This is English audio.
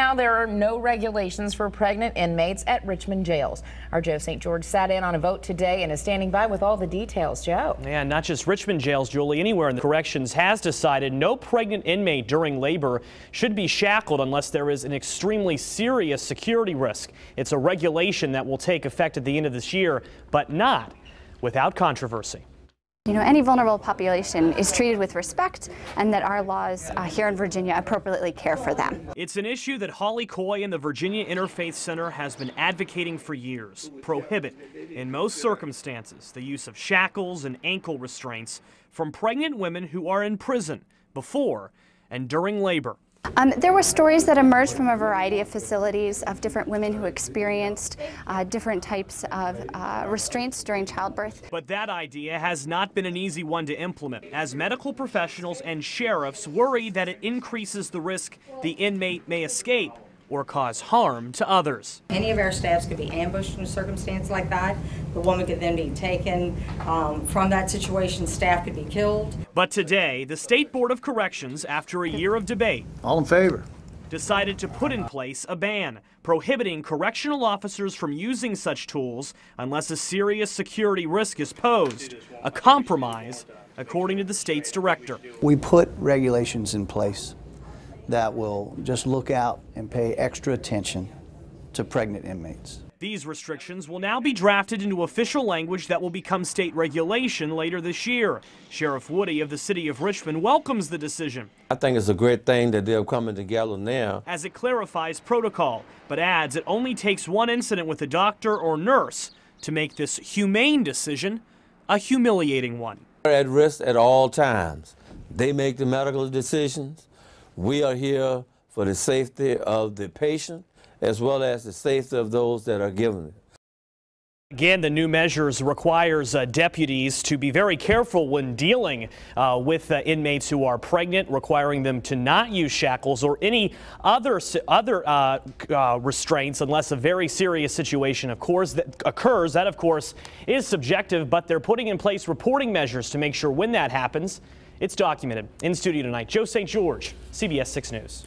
Now there are no regulations for pregnant inmates at Richmond jails. Our Joe St. George sat in on a vote today and is standing by with all the details. Joe. Yeah, not just Richmond jails, Julie. Anywhere in the corrections has decided no pregnant inmate during labor should be shackled unless there is an extremely serious security risk. It's a regulation that will take effect at the end of this year, but not without controversy. You know, any vulnerable population is treated with respect, and that our laws here in Virginia appropriately care for them. It's an issue that Holly Coy and the Virginia Interfaith Center has been advocating for years. Prohibit, in most circumstances, the use of shackles and ankle restraints from pregnant women who are in prison before and during labor. There were stories that emerged from a variety of facilities of different women who experienced different types of restraints during childbirth. But that idea has not been an easy one to implement, as medical professionals and sheriffs worry that it increases the risk the inmate may escape or cause harm to others. Any of our staffs could be ambushed in a circumstance like that. The woman could then be taken from that situation. Staff could be killed. But today, the State Board of Corrections, after a year of debate, all in favor, decided to put in place a ban prohibiting correctional officers from using such tools unless a serious security risk is posed, a compromise, according to the state's director. we put regulations in place that will just look out and pay extra attention to pregnant inmates. These restrictions will now be drafted into official language that will become state regulation later this year. Sheriff Woody of the city of Richmond welcomes the decision. I think it's a great thing that they're coming together now, as it clarifies protocol, but adds it only takes one incident with a doctor or nurse to make this humane decision a humiliating one. they're at risk at all times. They make the medical decisions. We are here for the safety of the patient as well as the safety of those that are given it. Again, the new measures requires deputies to be very careful when dealing with inmates who are pregnant, requiring them to not use shackles or any other restraints unless a very serious situation, of course, that occurs. That, of course, is subjective, but they're putting in place reporting measures to make sure when that happens, it's documented. In studio tonight, Joe St. George, CBS 6 News.